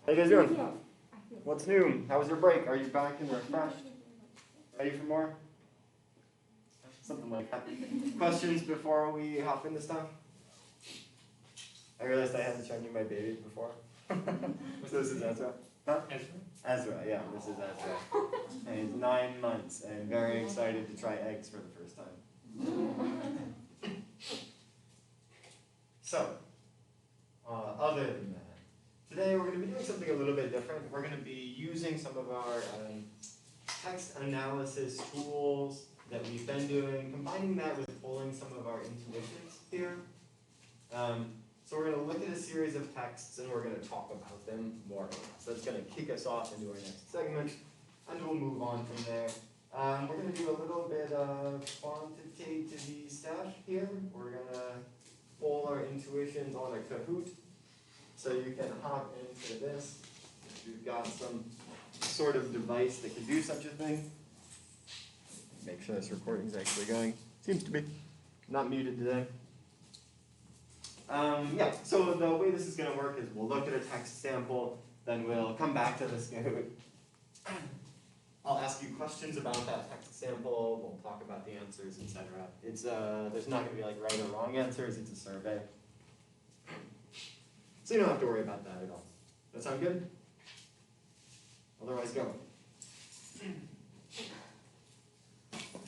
How you guys doing? What's new? How was your break? Are you back and refreshed? Ready for more? Something like that. Questions before we hop into stuff? I realized I hadn't shown you my baby before. So this is Ezra. Huh? Ezra, yeah, this is Ezra. And he's 9 months and very excited to try eggs for the first time. So, other than that, today we're going to be doing something a little bit different. We're going to be using some of our text analysis tools that we've been doing, combining that with pulling some of our intuitions here. So we're going to look at a series of texts and we're going to talk about them more. So that's going to kick us off into our next segment, and we'll move on from there. We're going to do a little bit of quantitative stuff here. We're going to pull our intuitions on a Kahoot. So you can hop into this if you've got some sort of device that can do such a thing. Make sure this recording's actually going. Seems to be. Not muted today. Yeah, so the way this is going to work is we'll look at a text sample, then we'll come back to this Kahoot. I'll ask you questions about that text sample, we'll talk about the answers, etc. It's there's not going to be like right or wrong answers, it's a survey. So you don't have to worry about that at all. That sound good? Otherwise, go.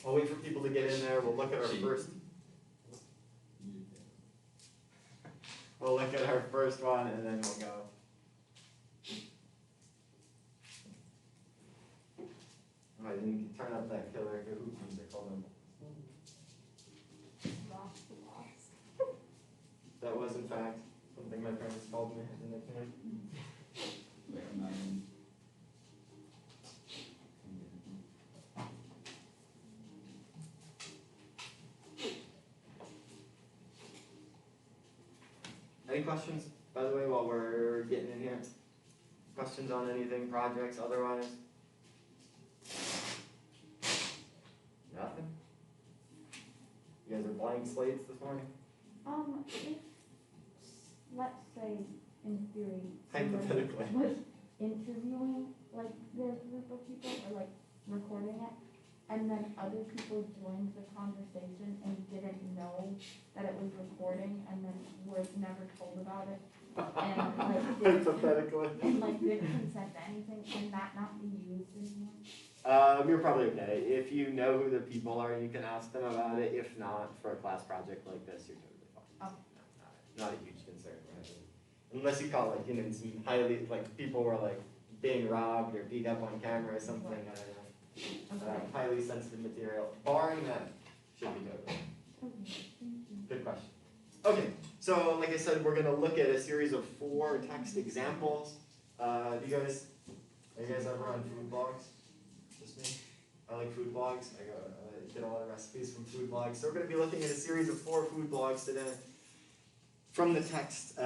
I'll wait for people to get in there. We'll look at our first. We'll look at our first one, and then we'll go. Oh, I didn't turn up that killer Kahoot music. Hold on. That was, in fact, something my parents called me as a nickname. Any questions, by the way, while we're getting in here? Questions on anything, projects, otherwise? Nothing? You guys are blank slates this morning? If, let's say, in theory, Hypothetically. somebody was interviewing, like, their group of people, or, like, recording it, and then other people joined the conversation and didn't know that it was recording, and then was never told about it, and, like, Hypothetically. and, like, didn't consent to anything, can that not be used anymore? You're probably okay. If you know who the people are, you can ask them about it. If not, for a class project like this, you're totally fine. Oh. Not a huge concern. Unless you call, like, you know, some highly, like, people were, like, being robbed or beat up on camera or something, I don't know. Highly sensitive material. Barring that, should be totally. Good question. Okay, so like I said, we're going to look at a series of 4 text examples. Are you guys ever on food blogs? Just me? I like food blogs. I get a lot of recipes from food blogs. So we're going to be looking at a series of 4 food blogs today from the text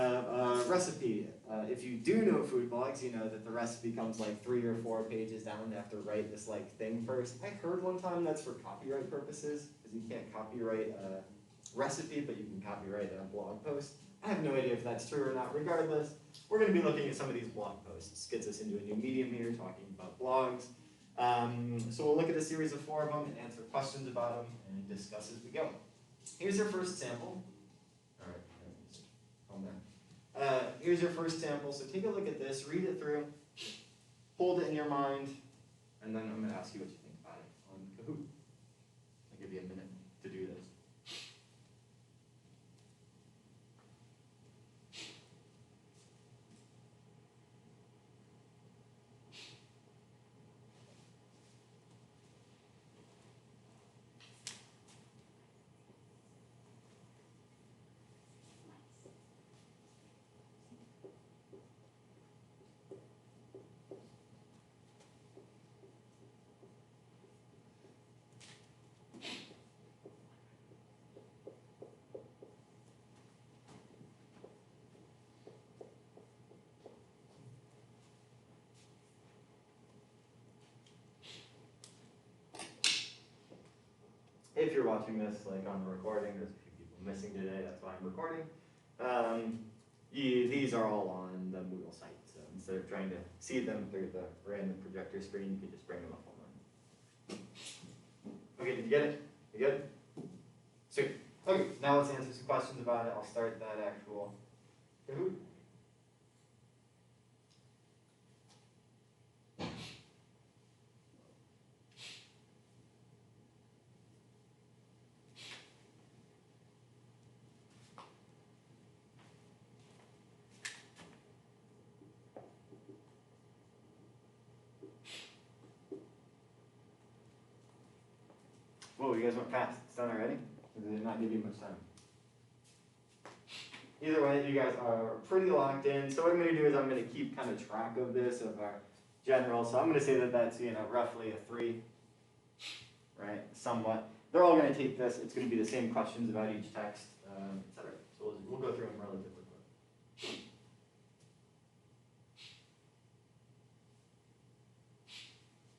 recipe. If you do know food blogs, you know that the recipe comes like 3 or 4 pages down. They have to write this like thing first. I heard one time that's for copyright purposes, because you can't copyright a recipe, but you can copyright a blog post. I have no idea if that's true or not. Regardless, we're going to be looking at some of these blog posts. Gets us into a new medium here, talking about blogs. So we'll look at a series of 4 of them and answer questions about them and discuss as we go. Here's your first sample. All right. Here's your first sample, so take a look at this, read it through, hold it in your mind, and then I'm going to ask you what you think about it on Kahoot. I'll give you a minute to do this. If you're watching this like on the recording, there's a few people missing today, that's why I'm recording. These are all on the Moodle site, so instead of trying to see them through the random projector screen, you could just bring them up online. Okay, did you get it? You good? Sweet. Okay, now let's answer some questions about it. I'll start that actual Kahoot. Whoa, you guys went fast. It's done already? Or did it not give you much time? Either way, you guys are pretty locked in. So what I'm going to do is I'm going to keep kind of track of this, of our general. So I'm going to say that that's, roughly a 3, right? Somewhat. They're all going to take this. It's going to be the same questions about each text, etc. So we'll go through them relatively quick.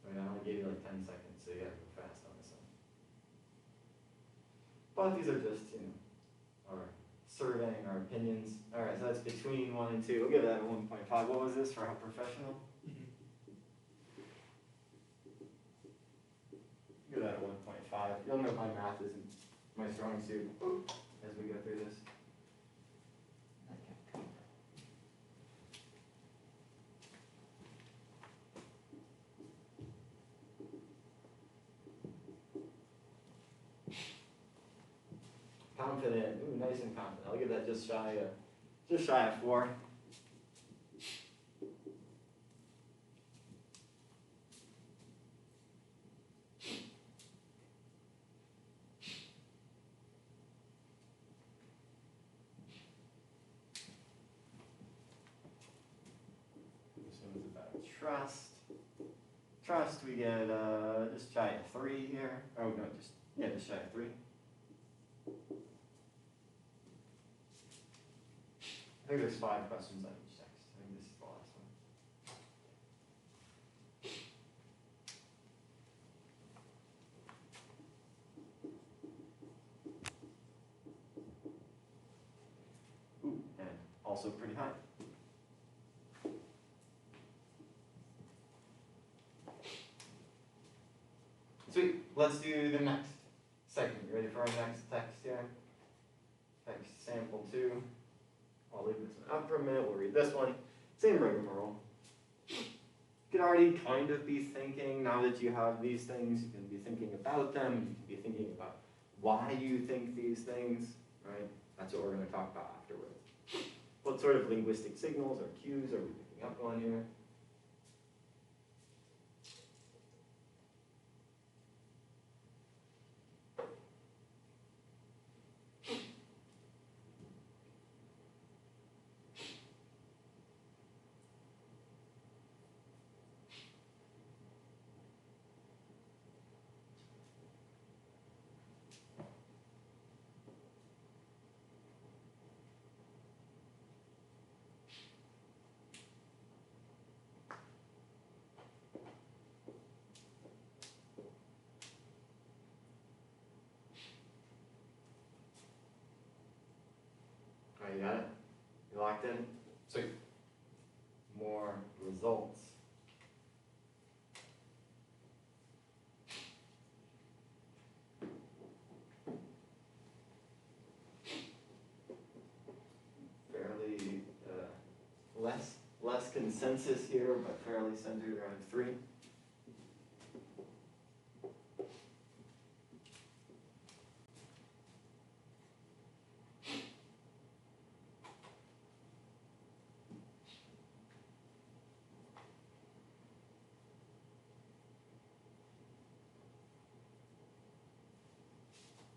I only gave you like 10 seconds, so you have to go fast on this one. But these are just, our surveying our opinions. All right, so that's between 1 and 2. We'll give that a 1.5. What was this for how professional? Give that a 1.5. You'll know my math isn't my strong suit as we go through this. Confident, ooh, nice and confident. I'll give that just shy of 4. This one's about trust. Trust, we get just shy of 3 here. Oh no, just shy of 3. I think there's 5 questions on each text. I think this is the last one. Ooh, and also pretty high. Sweet. Let's do the next segment. You ready for our next text here? Text sample 2. I'll leave this one up for a minute. We'll read this one. Same rigmarole. You can already kind of be thinking, now that you have these things, you can be thinking about them. You can be thinking about why you think these things, right? That's what we're going to talk about afterwards. What sort of linguistic signals or cues are we picking up on here? All right, you got it? You locked in? Sweet. More results. Fairly less consensus here, but fairly centered around 3.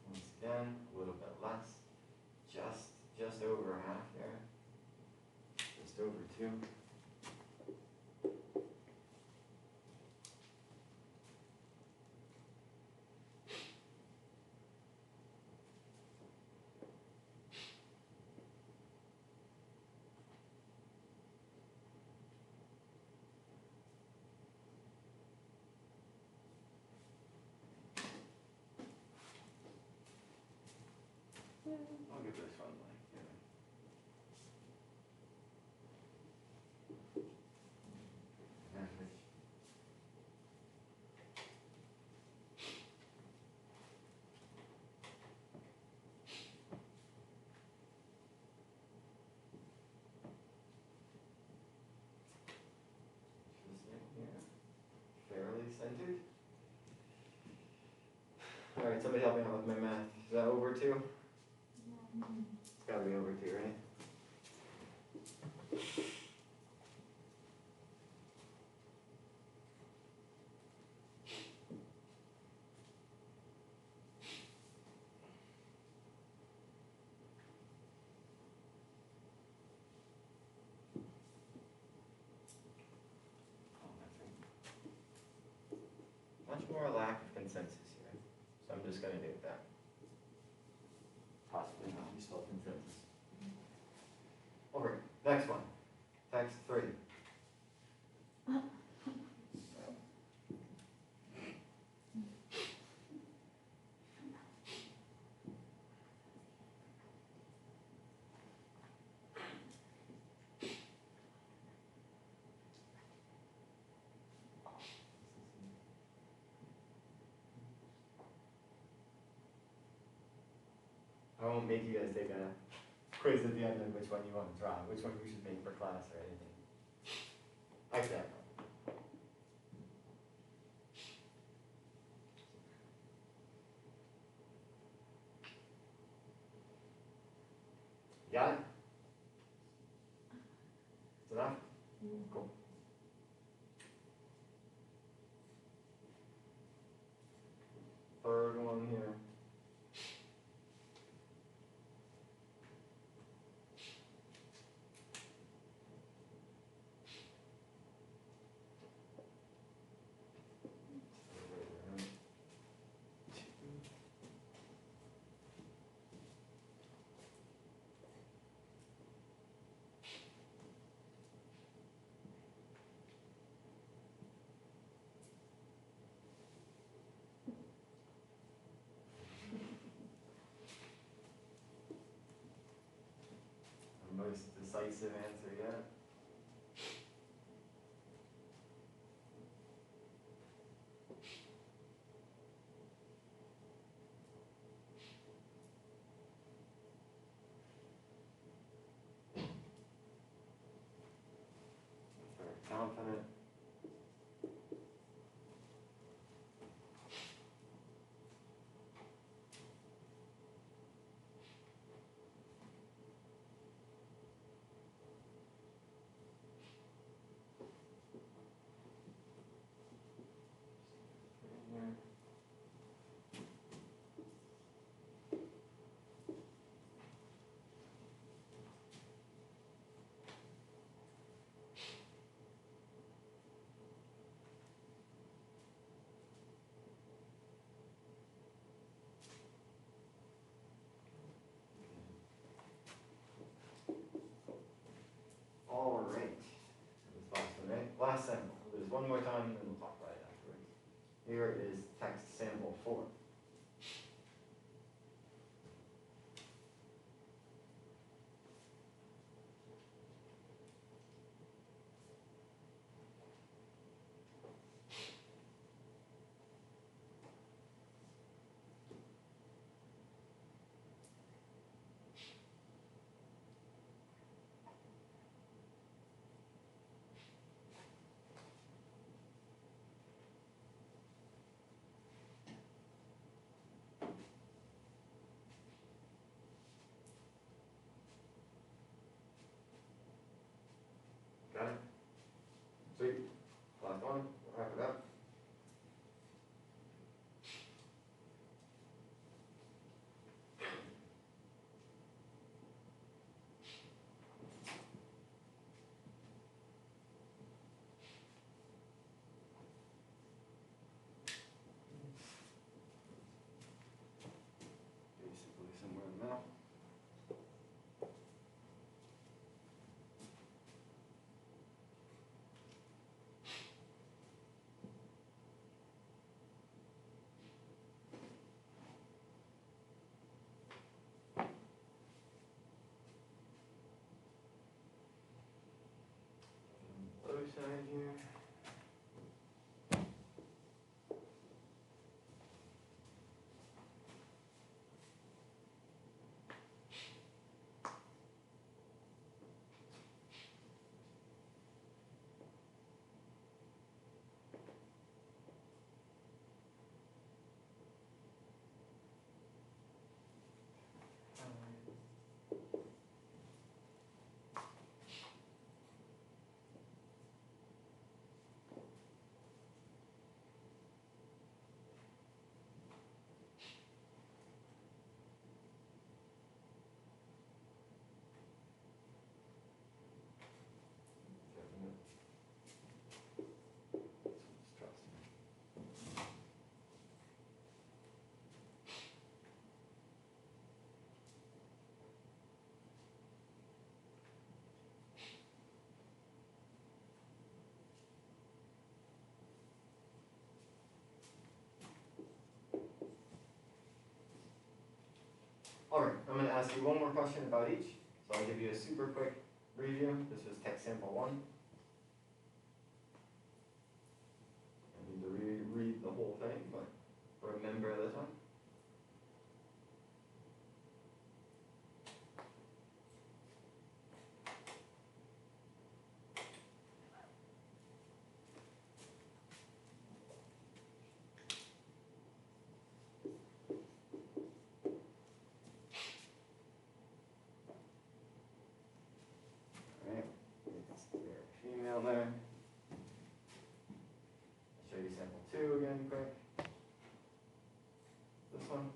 Once again, a little bit less, just over half there, just over 2. I'll give this one like, Alright, somebody help me out with my math. Is that over 2? Yeah. It's gotta be over 2, right? Much more lack of consensus here, so I'm just gonna do that. Possibly not, we spelled consensus. Over, next one, text 3. I won't make you guys take a quiz at the end of which one you want to try, which one we should make for class or anything. Actually, I will. Got it? Is enough? Cool. Third one here. Most decisive answer yet. Very confident. All right. This last one, right? Last sample. There's one more time, and then we'll talk about it afterwards. Here is text sample 4. All right, I'm going to ask you one more question about each. So I'll give you a super quick review. This was text sample 1. I need to reread the whole thing, but remember this one. Female there. I'll show you sample 2 again quick. This one.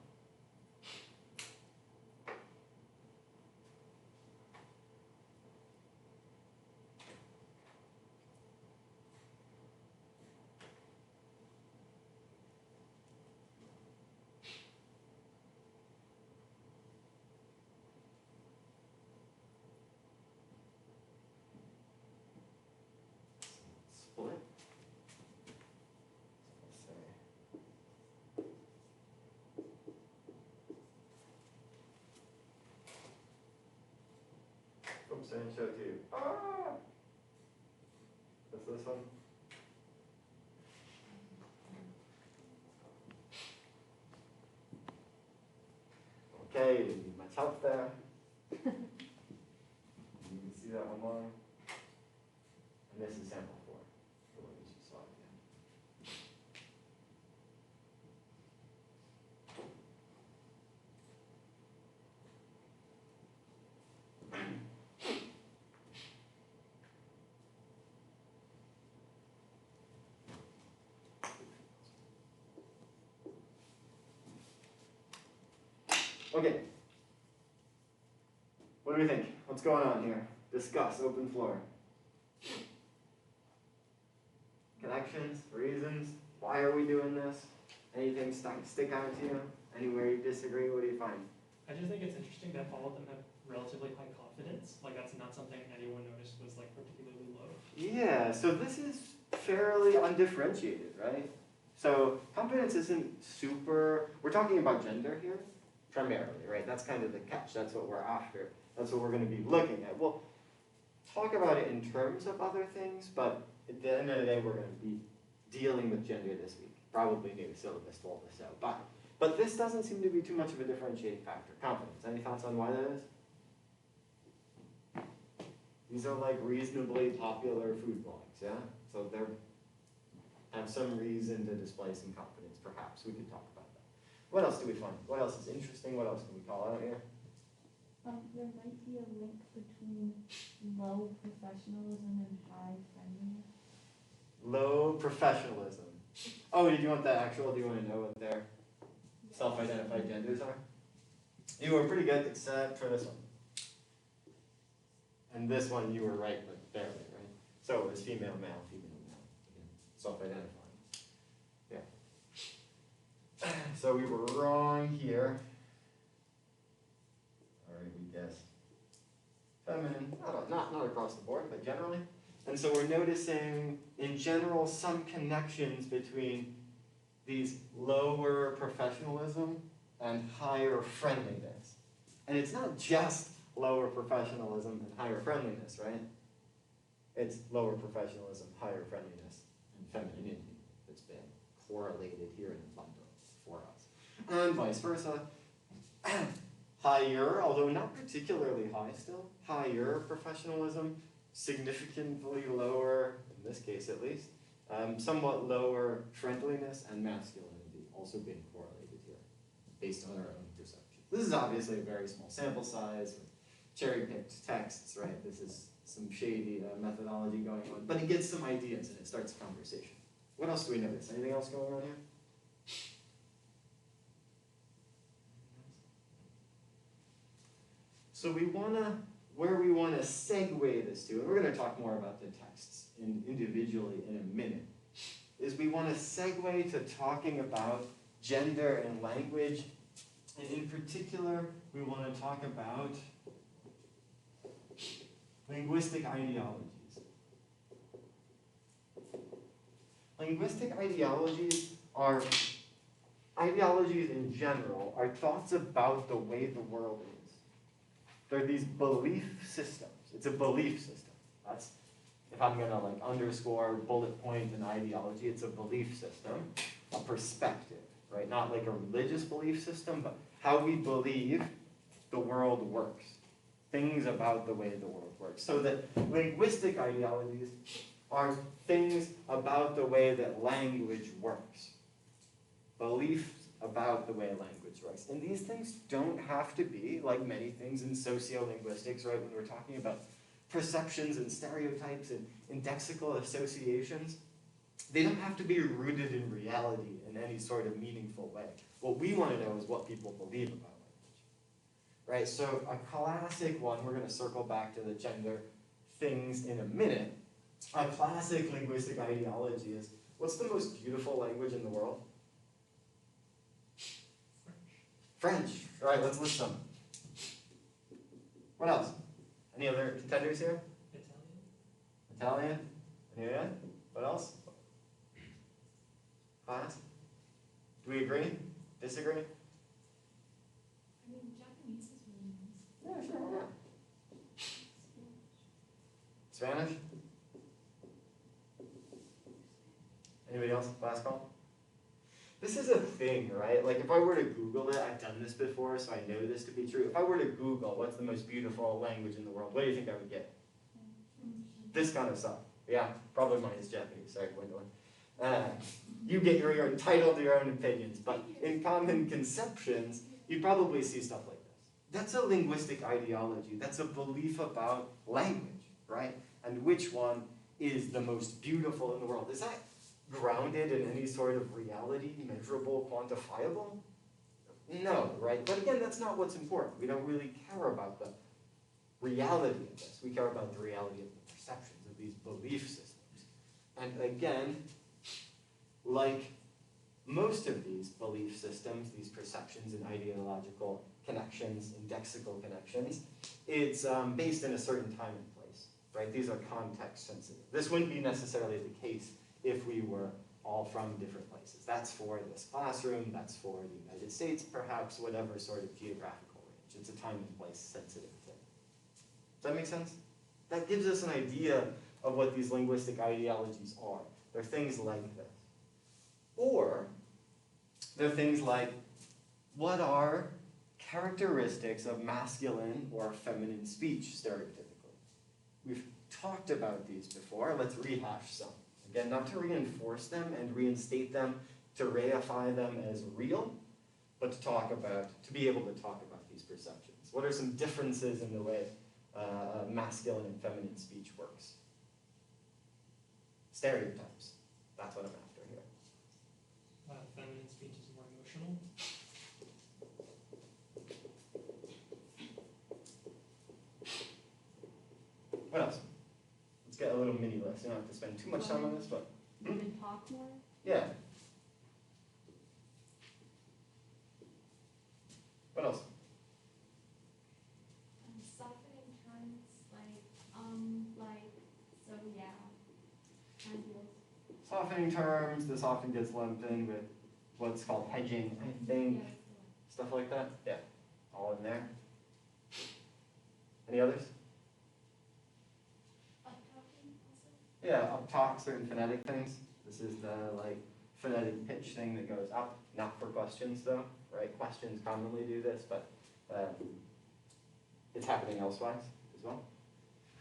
Split. Oops, I didn't show it to you. Ah! That's this one. Okay, didn't need much help there. You can see that one more. And this is sample 4. The one you just saw again. Okay. What do we think? What's going on here? Discuss, open floor. Connections, reasons, why are we doing this? Anything stick out to you? Anywhere you disagree, what do you find? I just think it's interesting that all of them have relatively high confidence. Like that's not something anyone noticed was like particularly low. Yeah, so this is fairly undifferentiated, right? So confidence isn't super, we're talking about gender here, primarily, right? That's kind of the catch, that's what we're after. That's what we're gonna be looking at. We'll talk about it in terms of other things, but at the end of the day, we're gonna be dealing with gender this week. Probably new syllabus told us so, but this doesn't seem to be too much of a differentiating factor. Confidence, any thoughts on why that is? These are like reasonably popular food blogs, yeah? So they have some reason to display some confidence, perhaps. We could talk about that. What else do we find? What else is interesting? What else can we call out here? There might be a link between low professionalism and high friendliness. Low professionalism. Oh, did you want the actual, do you want to know what their self-identified genders are? You were pretty good, except for this one. And this one you were right, but barely, right? So it was female, male, again, self-identifying. Yeah. So we were wrong here. All right, we guessed feminine, not across the board, but generally. And so we're noticing, in general, some connections between these lower professionalism and higher friendliness. And it's not just lower professionalism and higher friendliness, right? It's lower professionalism, higher friendliness, and femininity that's been correlated here in the bundle for us. And vice versa. Higher, although not particularly high still, higher professionalism, significantly lower, in this case at least, somewhat lower friendliness and masculinity also being correlated here, based on our own perception. This is obviously a very small sample size, with cherry-picked texts, right? This is some shady methodology going on, but it gets some ideas and it starts a conversation. What else do we notice? Anything else going on here? So where we wanna segue this to, and we're gonna talk more about the texts individually in a minute, is we wanna segue to talking about gender and language, and in particular, we wanna talk about linguistic ideologies. Linguistic ideologies are ideologies in general are thoughts about the way the world is. They're these belief systems. It's a belief system. That's, if I'm gonna like underscore, bullet point an ideology, it's a belief system, a perspective, right? Not like a religious belief system, but how we believe the world works. Things about the way the world works. So that linguistic ideologies are things about the way that language works. Beliefs about the way language works. And these things don't have to be, like many things in sociolinguistics, right, when we're talking about perceptions and stereotypes and indexical associations, they don't have to be rooted in reality in any sort of meaningful way. What we want to know is what people believe about language. Right, so a classic one, we're going to circle back to the gender things in a minute. A classic linguistic ideology is, what's the most beautiful language in the world? French. All right, let's list them. What else? Any other contenders here? Italian? Yeah. What else? Class? Do we agree? Disagree? I mean, Japanese is really nice. Yeah, sure, why not? Spanish? Anybody else? Last call? This is a thing, right? Like if I were to Google it, I've done this before, so I know this to be true. If I were to Google what's the most beautiful language in the world, what do you think I would get? This kind of stuff. Yeah, probably mine is Japanese. Sorry, Gwendolyn. You're entitled to your own opinions, but in common conceptions, you probably see stuff like this. That's a linguistic ideology. That's a belief about language, right? And which one is the most beautiful in the world? Is that grounded in any sort of reality, measurable, quantifiable? No, right? But again, that's not what's important. We don't really care about the reality of this. We care about the reality of the perceptions of these belief systems. And again, like most of these belief systems, these perceptions and ideological connections, indexical connections, it's based in a certain time and place, right? These are context sensitive. This wouldn't be necessarily the case if we were all from different places. That's for this classroom, that's for the United States, perhaps whatever sort of geographical range. It's a time and place sensitive thing. Does that make sense? That gives us an idea of what these linguistic ideologies are. They're things like this. Or they're things like, what are characteristics of masculine or feminine speech stereotypically? We've talked about these before. Let's rehash some. Again, not to reinforce them and reinstate them, to reify them as real, but to be able to talk about these perceptions. What are some differences in the way masculine and feminine speech works? Stereotypes. That's what I'm after here. Feminine speech is more emotional. What else? Let's get a little mini list. You don't have to spend too much time on this, but Women talk more? yeah. What else? Softening terms like, so yeah, ideas. Softening terms. This often gets lumped in with what's called hedging, I think. Yeah, Stuff like that. Yeah. All in there. Any others? Uptalking also. Yeah, up talk, certain phonetic things. This is the like phonetic pitch thing that goes up, not for questions though, right? Questions commonly do this, but it's happening elsewise as well.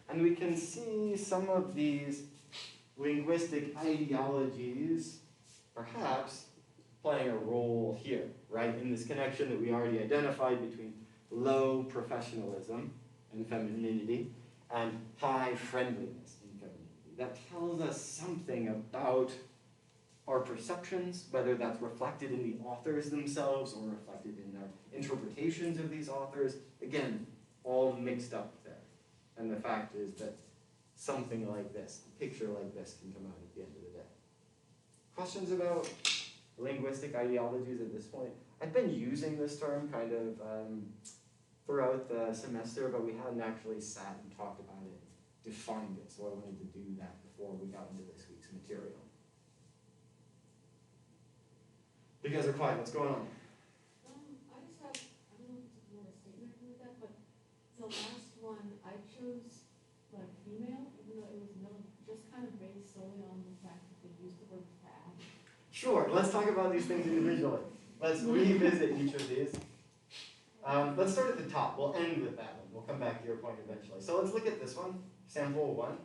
And we can see some of these linguistic ideologies perhaps playing a role here, right? In this connection that we already identified between low professionalism and femininity and high friendliness in femininity. That tells us something about our perceptions, whether that's reflected in the authors themselves or reflected in their interpretations of these authors. Again, all mixed up there. And the fact is that something like this, a picture like this, can come out at the end of the day. Questions about linguistic ideologies at this point? I've been using this term kind of throughout the semester, but we hadn't actually sat and talked about it, defined it, so I wanted to do that before we got into this week's material. You guys are quiet, what's going on? I just have, I don't know if it's more a statement with that, but the last one, I chose like female, even though it was male, just kind of based solely on the fact that they used the word tab. Sure, let's talk about these things individually. Let's revisit each of these. Let's start at the top. We'll end with that one. We'll come back to your point eventually. So let's look at this one, sample one.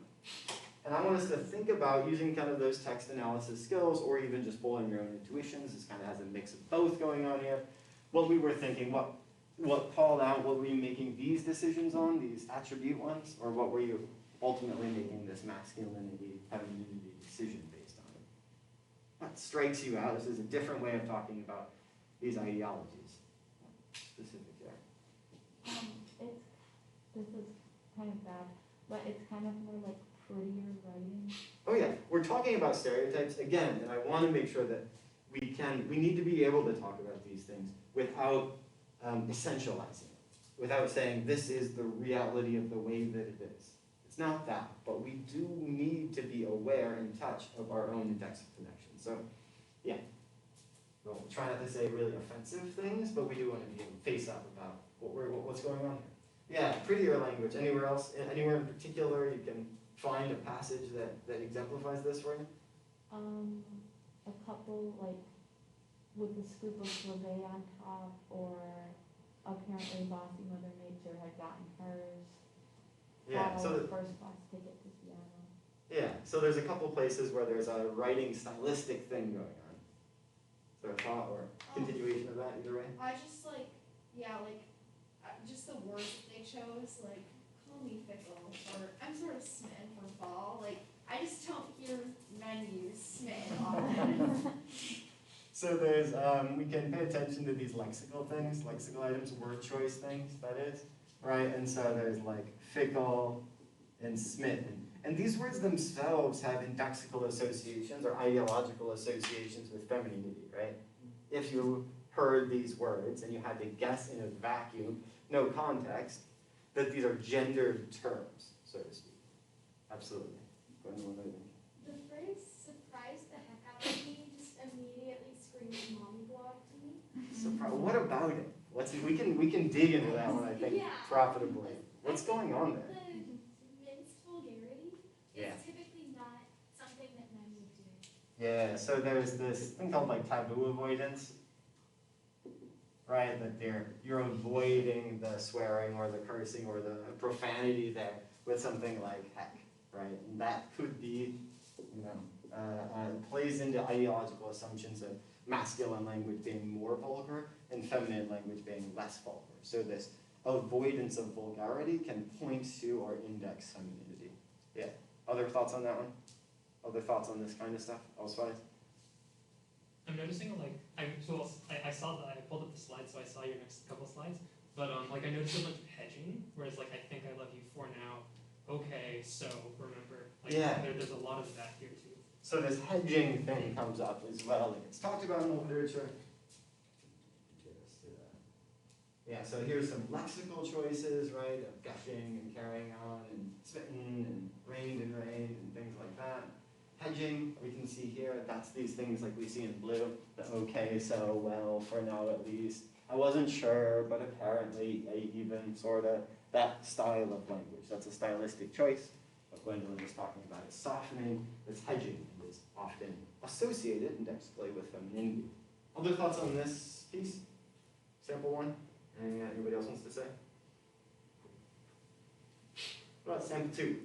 And I want us to think about using kind of those text analysis skills or even just following your own intuitions. This kind of has a mix of both going on here. What we were thinking, what called out, what were you making these decisions on, these attribute ones, or what were you ultimately making this masculinity, femininity decision based on? What strikes you out? This is a different way of talking about these ideologies. Specific there. This is kind of bad, but it's kind of more like prettier writing. Oh yeah, we're talking about stereotypes again, and I want to make sure that we need to be able to talk about these things without essentializing it, without saying this is the reality of the way that it is. It's not that, but we do need to be aware and touch of our own index of connection. So, yeah. We'll try not to say really offensive things, but we do want to be able to face up about what's going on here. Yeah, prettier language. Anywhere else? Anywhere in particular you can find a passage that exemplifies this for you? A couple like with the scoop of Levay on top, or apparently Bossy Mother Nature had gotten hers. Yeah, so the first class ticket to Seattle. Yeah, so there's a couple places where there's a writing stylistic thing going on. Is there a thought or continuation of that either way? I just like, yeah, like, just the words that they chose, like, call me fickle, or I'm sort of smitten for fall, like, I just don't hear men use smitten often. So there's, we can pay attention to these lexical things, lexical items, word choice things, that is, right? And so there's like fickle and smitten. And these words themselves have indexical associations or ideological associations with femininity, right? If you heard these words and you had to guess in a vacuum, no context, that these are gendered terms, so to speak. Absolutely. Go ahead, what do you think? The phrase surprised the heck out of me just immediately screamed mommy blog to me. What about it? We can dig into that one, I think, Yeah. profitably. What's going on there? The minced vulgarity Yeah. is typically not something that men would do. Yeah, so there's this thing called like taboo avoidance, right? That you're avoiding the swearing or the cursing or the profanity there with something like heck, right? And that could be, plays into ideological assumptions of masculine language being more vulgar and feminine language being less vulgar. So this avoidance of vulgarity can point to or index femininity. Yeah. Other thoughts on that one? Other thoughts on this kind of stuff? Elsewise? I'm noticing I saw that, I pulled up the slides, so I saw your next couple slides, but I noticed a bunch of hedging, whereas I think I love you for now, okay, so remember, Yeah. There's a lot of that here too. So this hedging thing comes up as well, and it's talked about in the literature. Yeah, so here's some lexical choices, right, of gushing and carrying on and smitten and rained and things like that. Hedging, we can see here, that's these things like we see in blue, the okay, so, well, for now at least. I wasn't sure, but apparently, even, sort of, that style of language. That's a stylistic choice. What Gwendolyn was talking about is softening, it's hedging, and is often associated indexically with femininity. Other thoughts on this piece? Sample one? Anything that anybody else wants to say? What about sample two?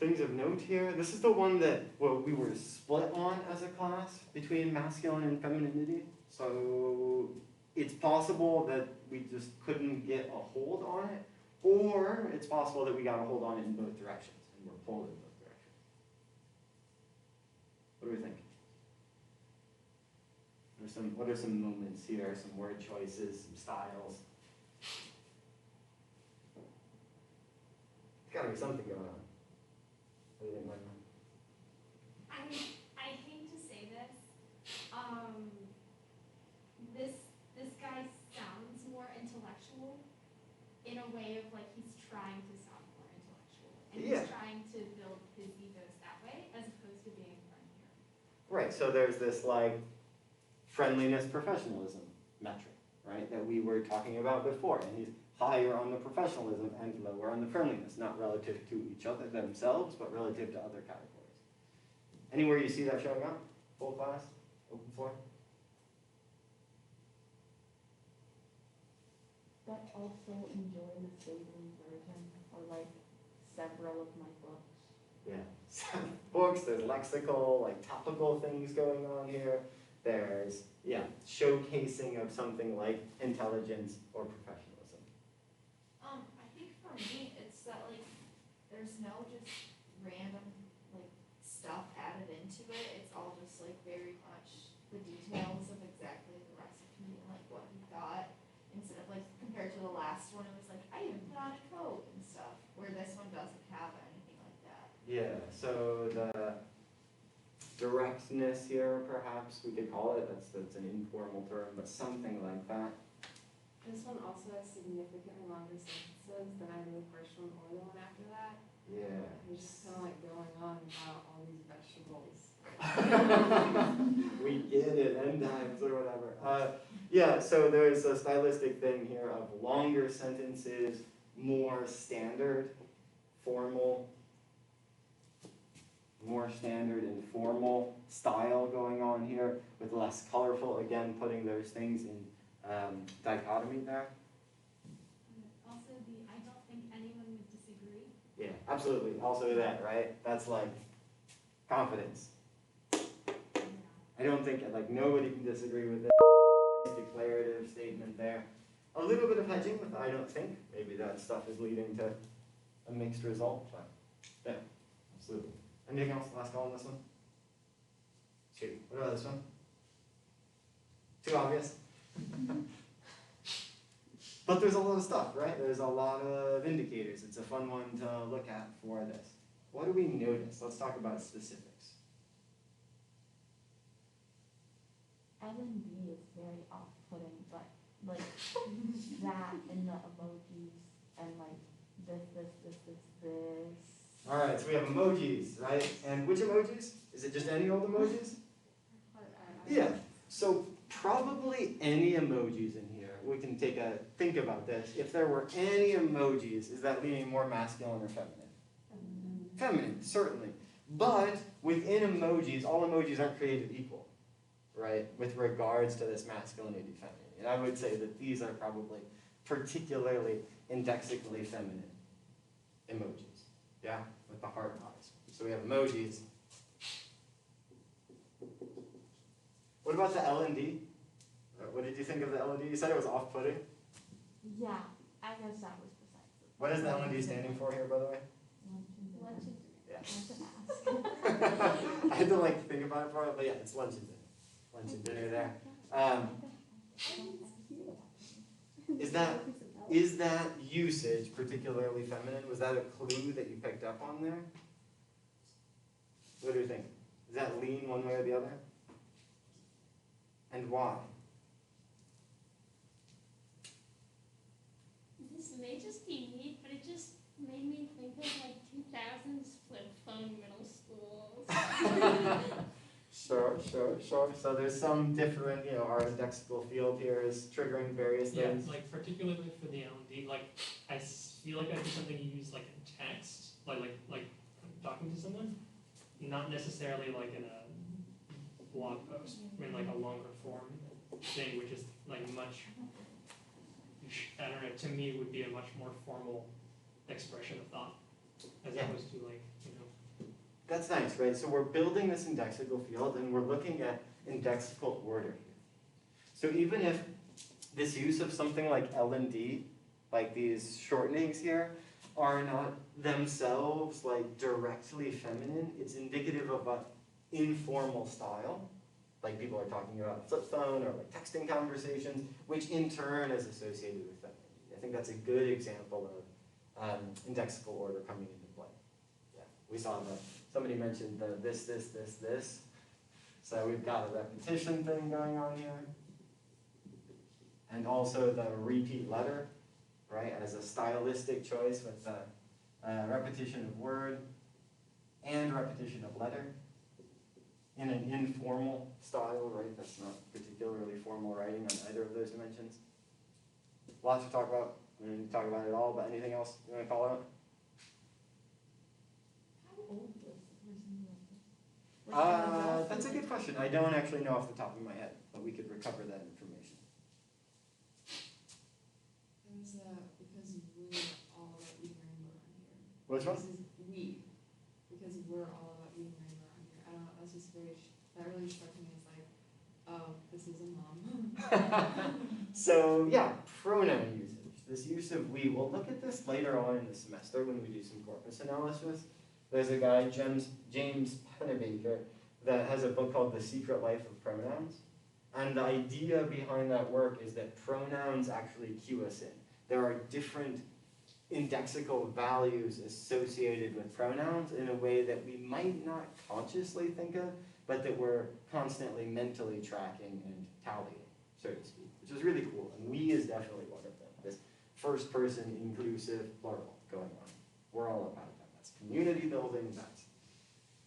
Things of note here. This is the one that we were split on as a class between masculine and femininity. So it's possible that we just couldn't get a hold on it, or it's possible that we got a hold on it in both directions and we're pulled in both directions. What do we think? What are some moments here, some word choices, some styles? There's gotta be something going on. What do you think, Michael? I hate to say this. This guy sounds more intellectual in a way of he's trying to sound more intellectual. And Yeah. he's trying to build his ethos that way as opposed to being funnier. Right, so there's this like friendliness professionalism metric, right, that we were talking about before, and he's higher on the professionalism and lower on the friendliness, not relative to each other themselves, but relative to other categories. Anywhere you see that showing up? Full class? Open floor? But also enjoy the savory version, or like several of my books. Yeah. Books, there's lexical, like topical things going on here. There's, yeah, showcasing of something like intelligence or professionalism. I think for me, it's that like, there's no just random like stuff added into it. It's all just like very much the details of exactly the recipe and like what you got. Instead of like, compared to the last one, it was like, I even put on a coat and stuff, where this one doesn't have anything like that. Yeah, so the directness here, perhaps we could call it, that's an informal term, but something like that. This one also has significantly longer sentences than either the first one or the one after that. Yeah. You're just kind of like going on about all these vegetables. We get it, endives or whatever. Yeah, so there's a stylistic thing here of longer sentences, more standard, formal, more standard and formal style going on here, with less colorful, again, putting those things in dichotomy there. Also, I don't think anyone would disagree. Yeah, absolutely, also that, right? That's like confidence. I don't think, like, nobody can disagree with this declarative statement there. A little bit of hedging with I don't think. Maybe that stuff is leading to a mixed result, but yeah, absolutely. Anything else? Last call on this one? Shoot. What about this one? Too obvious? But there's a lot of stuff, right? There's a lot of indicators. It's a fun one to look at for this. What do we notice? Let's talk about specifics. L&D is very off-putting, but like that and the emojis and like this. All right, so we have emojis, right? And which emojis? Is it just any old emojis? Yeah, so probably any emojis in here. We can think about this. If there were any emojis, is that leaning more masculine or feminine? Feminine, certainly. But within emojis, all emojis aren't created equal, right? With regards to this masculinity, femininity. And I would say that these are probably particularly indexically feminine emojis. Yeah, with the heart eyes. So we have emojis. What about the L&D? What did you think of the L&D? You said it was off-putting. Yeah, I guess that was precisely. What is the L&D standing for here, by the way? Lunch and Yeah. ask. I had to like think about it for it, but yeah, it's lunch and dinner. Lunch and dinner there. Is that usage particularly feminine? Was that a clue that you picked up on there? What do you think? Does that lean one way or the other? And why? This may just be me, but it just made me think of like 2000s flip phone middle schools. Sure. So there's some different, our indexical field here is triggering various Yeah, things. like particularly for the L&D, like I feel like that'd be something you use like in text, like talking to someone, not necessarily like in a blog post, in like a longer form thing, which is like much, I don't know, to me would be a much more formal expression of thought, as Yeah. opposed to like, That's nice, right? So we're building this indexical field and we're looking at indexical order here. So even if this use of something like L&D, like these shortenings here, are not themselves like directly feminine, it's indicative of an informal style, like people are talking about a flip phone or like texting conversations, which in turn is associated with femininity. I think that's a good example of indexical order coming into play. Yeah, we saw that. Somebody mentioned the this. So we've got a repetition thing going on here. And also the repeat letter, right, as a stylistic choice with the repetition of word and repetition of letter in an informal style, right? That's not particularly formal writing on either of those dimensions. Lots to talk about. We didn't talk about it all, but anything else you want to call out? How old was the person who wrote this? That's a good question. I don't actually know off the top of my head, but we could recover that information. It was, because we're all about reading rainbow on here. Which one? This is we, because we're all about reading rainbow on here. I don't know, that's just that really struck me as like, oh, this is a mom. So yeah, pronoun usage. This use of we. We'll look at this later on in the semester when we do some corpus analysis. There's a guy, James Pennebaker, that has a book called The Secret Life of Pronouns. And the idea behind that work is that pronouns actually cue us in. There are different indexical values associated with pronouns in a way that we might not consciously think of, but that we're constantly mentally tracking and tallying, so to speak, which is really cool. And we is definitely one of them. This first person inclusive plural going on. We're all about that. That's community building. That's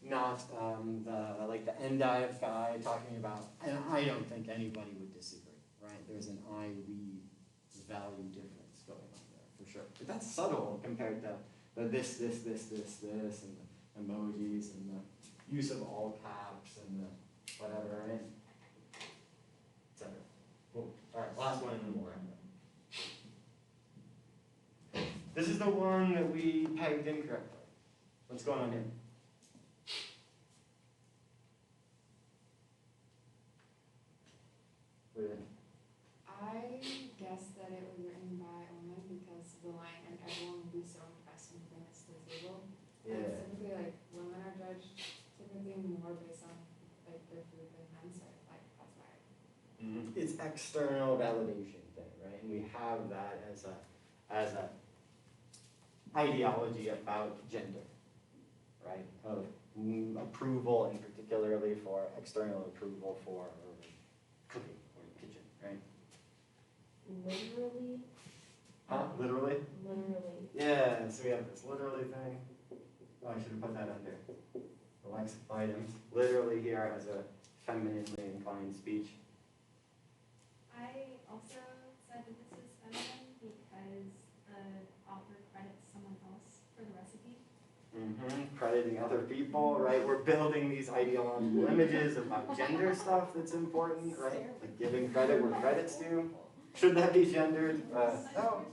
not the endive guy talking about, and I don't think anybody would disagree, right? There's an I-we value difference going on there, for sure. But that's subtle compared to the this, and the emojis, and the use of all caps, and the whatever, right? Etc. Cool. All right, last one and then we'll wrap up. This is the one that we pegged incorrectly. What's going on here? What do you think? I guess that it was written by women because the line, and everyone would be so impressed when you bring this to the table. And it's typically like women are judged typically more based on like their food than men, so like that's why. It's external validation thing, right? And we have that as a ideology about gender, right? Of approval, and particularly for external approval for cooking or the kitchen, right? Literally? Literally? Literally. Yeah, so we have this literally thing. Oh, I should have put that under the lexical items. Literally here as a femininely inclined speech. I also said that this is feminine because the author credits someone else for the recipe. Crediting other people, right? We're building these ideological images about gender stuff that's important, right? Like giving credit where credit's due. Should that be gendered? No.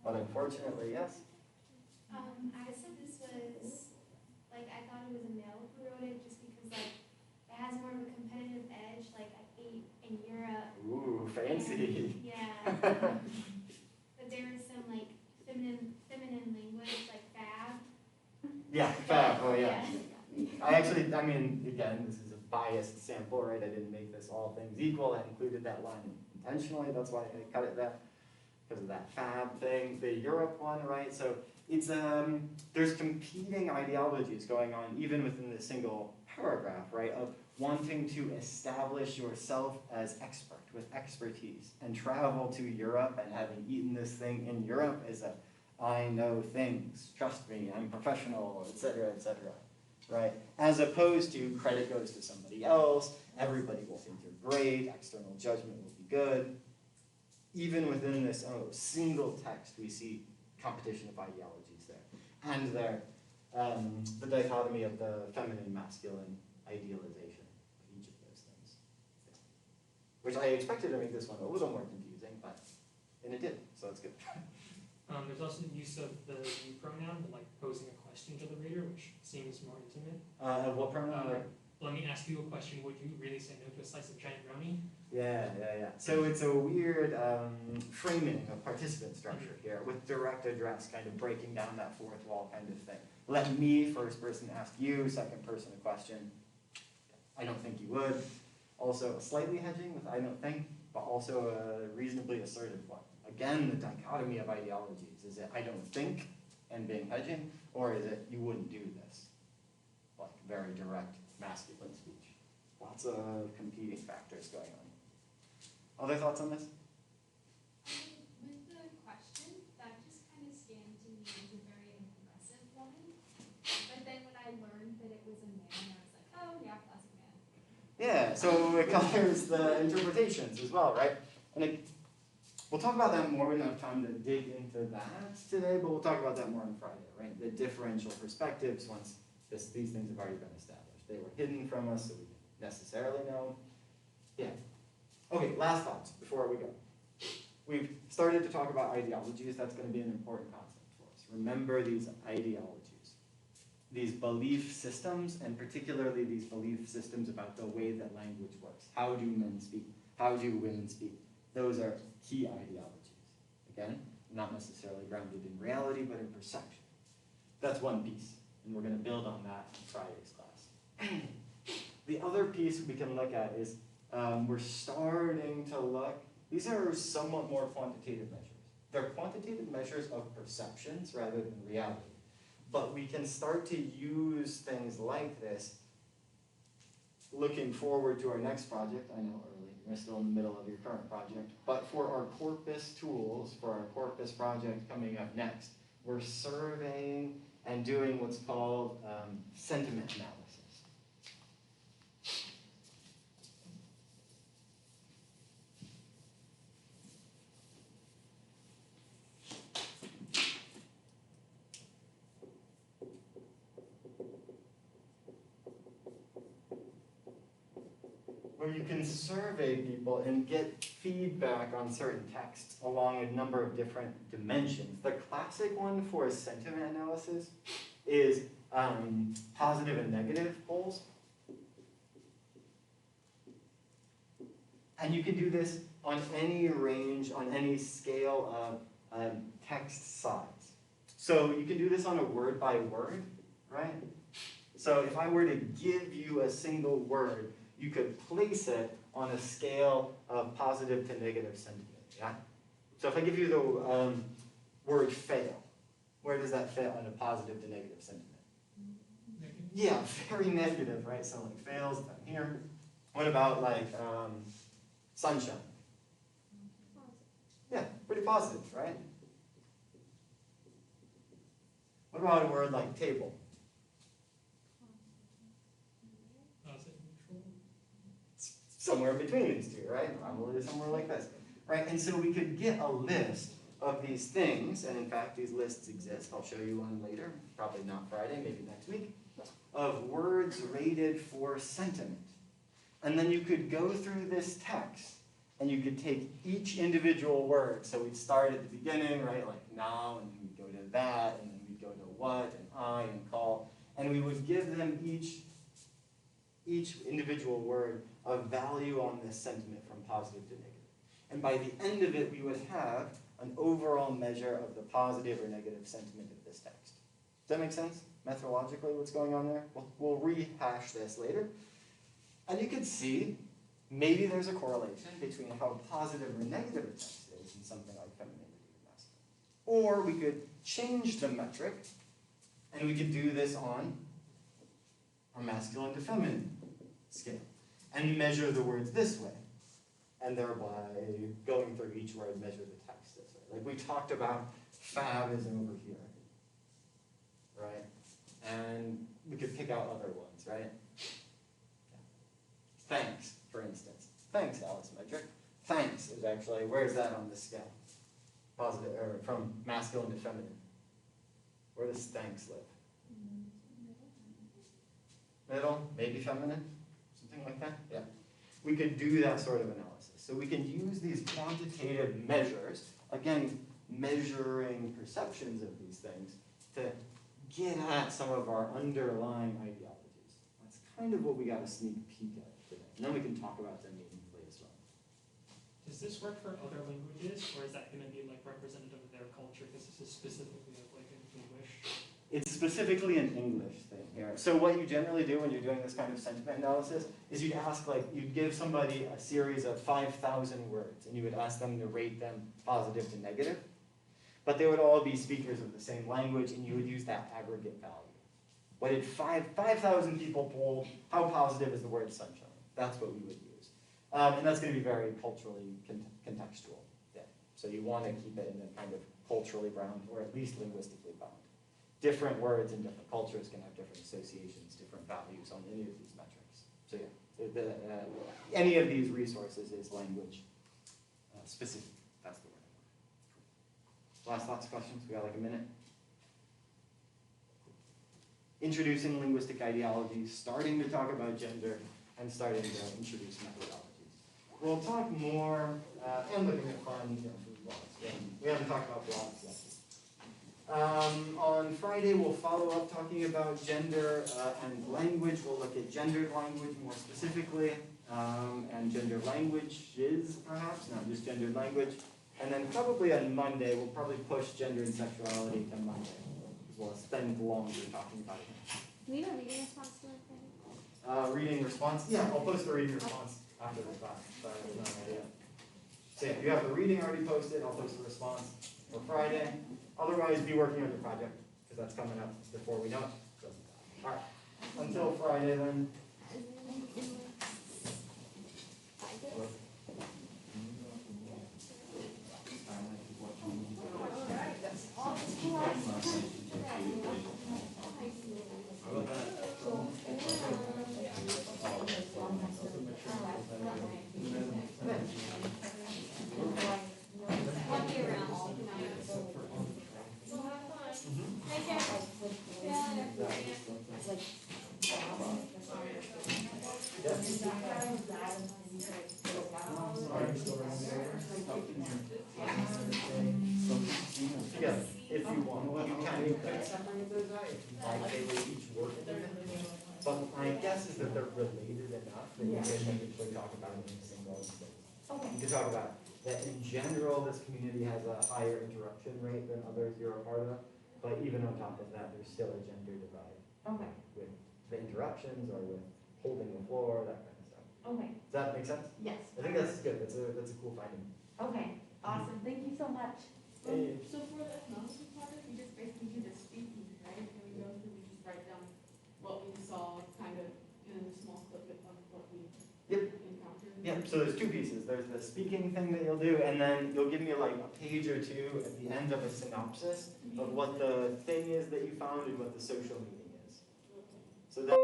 But unfortunately, yes. I said this was, like, I thought it was a male who wrote it just because, like, it has more of a competitive edge. Like, I ate in Europe. Ooh, fancy. Yeah. But there was some, like, feminine language, like fab. Yeah, fab. Oh, yeah. I mean, again, this is a biased sample, right? I didn't make this all things equal. I included that line intentionally. That's why I cut it that, because of that fab thing. The Europe one, right? So it's there's competing ideologies going on even within the single paragraph, right? Of wanting to establish yourself as expert with expertise and travel to Europe and having eaten this thing in Europe as a I know things, trust me, I'm professional, etc., right? As opposed to credit goes to somebody else, everybody will think you're great, external judgment will be good. Even within this single text, we see competition of ideologies there. And there, the dichotomy of the feminine, masculine idealization of each of those things. Which I expected to make this one a little more confusing, and it did, so that's good. There's also the use of the you pronoun, like posing a question to the reader, which seems more intimate. What pronoun? Let me ask you a question. Would you really say no to a slice of giant brownie? Yeah. So it's a weird framing of participant structure here with direct address kind of breaking down that fourth wall kind of thing. Let me, first person, ask you, second person, a question. I don't think you would. Also, slightly hedging with I don't think, but also a reasonably assertive one. Again, the dichotomy of ideologies. Is it I don't think and being hedging, or is it you wouldn't do this? Like very direct masculine speech. Lots of competing factors going on. Other thoughts on this? With the question, that just kind of scanned to me as a very aggressive one. But then when I learned that it was a Yeah, so it colors the interpretations as well, right? And we'll talk about that more. We don't have time to dig into that today, but we'll talk about that more on Friday, right? The differential perspectives once these things have already been established. They were hidden from us, so we didn't necessarily know. Yeah. Okay, last thoughts before we go. We've started to talk about ideologies. That's going to be an important concept for us. Remember these ideologies, these belief systems, and particularly these belief systems about the way that language works. How do men speak? How do women speak? Those are key ideologies. Again, not necessarily grounded in reality, but in perception. That's one piece, and we're going to build on that in Friday's class. The other piece we can look at is we're starting to look, these are somewhat more quantitative measures. They're quantitative measures of perceptions rather than reality. But we can start to use things like this looking forward to our next project. I know early, you're still in the middle of your current project. But for our corpus tools, for our corpus project coming up next, we're surveying and doing what's called sentiment analysis. Where you can survey people and get feedback on certain texts along a number of different dimensions. The classic one for sentiment analysis is positive and negative polls. And you can do this on any range, on any scale of text size. So you can do this on a word by word, right? So if I were to give you a single word, you could place it on a scale of positive to negative sentiment, yeah? So if I give you the word fail, where does that fit on a positive to negative sentiment? Negative. Yeah, very negative, right? So like fails down here. What about like sunshine? Yeah, pretty positive, right? What about a word like table? Positive, neutral. Somewhere in between these two, right? Probably somewhere like this, right? And so we could get a list of these things, and in fact, these lists exist. I'll show you one later, probably not Friday, maybe next week, of words rated for sentiment. And then you could go through this text, and you could take each individual word. So we'd start at the beginning, right, like now, and then we'd go to that, and then we'd go to what, and I, and call, and we would give them each individual word a value on this sentiment from positive to negative. And by the end of it, we would have an overall measure of the positive or negative sentiment of this text. Does that make sense? Methodologically, what's going on there? We'll rehash this later. And you can see, maybe there's a correlation between how positive or negative a text is in something like femininity or masculinity. Or we could change the metric, and we could do this on a masculine to feminine scale, and measure the words this way, and thereby going through each word, measure the text this way. Like we talked about, fab is over here, right? And we could pick out other ones, right? Thanks, for instance. Thanks, Alice metric. Thanks is actually, where's that on the scale? Positive, or from masculine to feminine. Where does thanks live? Middle, maybe feminine, something like that, yeah. We could do that sort of analysis. So we can use these quantitative measures, again, measuring perceptions of these things, to get at some of our underlying ideologies. That's kind of what we got a sneak peek at today. And then we can talk about them meaningfully as well. Does this work for other languages, or is that going to be like representative of their culture? Because this is specifically like in English. It's specifically an English thing here. So what you generally do when you're doing this kind of sentiment analysis is you'd ask, like, you'd give somebody a series of 5,000 words, and you would ask them to rate them positive to negative. But they would all be speakers of the same language, and you would use that aggregate value. What did 5,000 people polled? How positive is the word sunshine? That's what we would use. And that's going to be very culturally contextual. Yeah. So you want to keep it in a kind of culturally bound, or at least linguistically bound. Different words in different cultures can have different associations, different values on any of these metrics. So yeah. So any of these resources is language specific. That's the word. Last thoughts, questions? We got like a minute. Introducing linguistic ideologies, starting to talk about gender, and starting to introduce methodologies. We'll talk more, and looking at fun, blogs. We haven't talked about blogs yet. On Friday, we'll follow up talking about gender and language. We'll look at gendered language more specifically, and gender languages, perhaps, not just gendered language. And then probably on Monday, we'll probably push gender and sexuality to Monday, because we'll spend longer talking about it. Do we have a reading response to that thing? Reading response? Yeah, I'll post the reading response after the class. Sorry, I have no idea. So if you have the reading already posted, I'll post the response for Friday. Otherwise, be working on your project, because that's coming up before we know it. So, all right. Until Friday, then. Yeah, if you want, you can separate those out if you like, they will each work independently. But my guess is that they're related enough that you can usually talk about them in a single instance. You can talk about that in general, this community has a higher interruption rate than others you're a part of, but even on top of that, there's still a gender divide. Okay, With the interruptions or with holding the floor, that kind of stuff. okay, Does that make sense? yes. I think that's good. That's a cool finding. Okay, awesome, thank you so much. Hey. So for the analysis project, we just basically do the speaking, right? And we go through, we just write down what we saw kind of in a small snippet of what we encountered. Yeah, so there's two pieces. There's the speaking thing that you'll do, and then you'll give me like a page or two at the end of a synopsis of what the thing is that you found and what the social meaning is. So then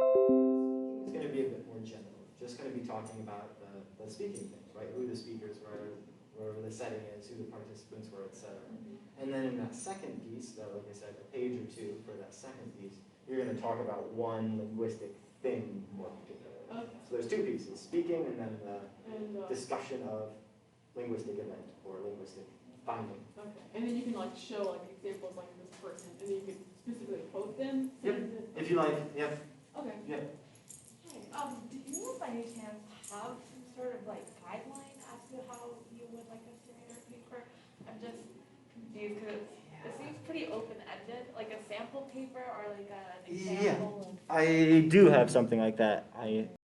it's going to be a bit more general. Just going to be talking about the speaking things, right? Who the speakers were, wherever the setting is, who the participants were, etc. And then in that second piece, like I said, a page or two for that second piece, you're going to talk about one linguistic thing more particularly. Okay. So there's two pieces, speaking and then the And, discussion of linguistic event or linguistic finding. okay, and then you can like show like examples like this person, and then you can specifically quote them. Yep. If you like, yep, Okay. yep. Do you by any chance have some sort of like guideline as to how you would like us to read our paper? I'm just confused because it seems pretty open-ended, like a sample paper or like an Yeah. example. I do have something like that.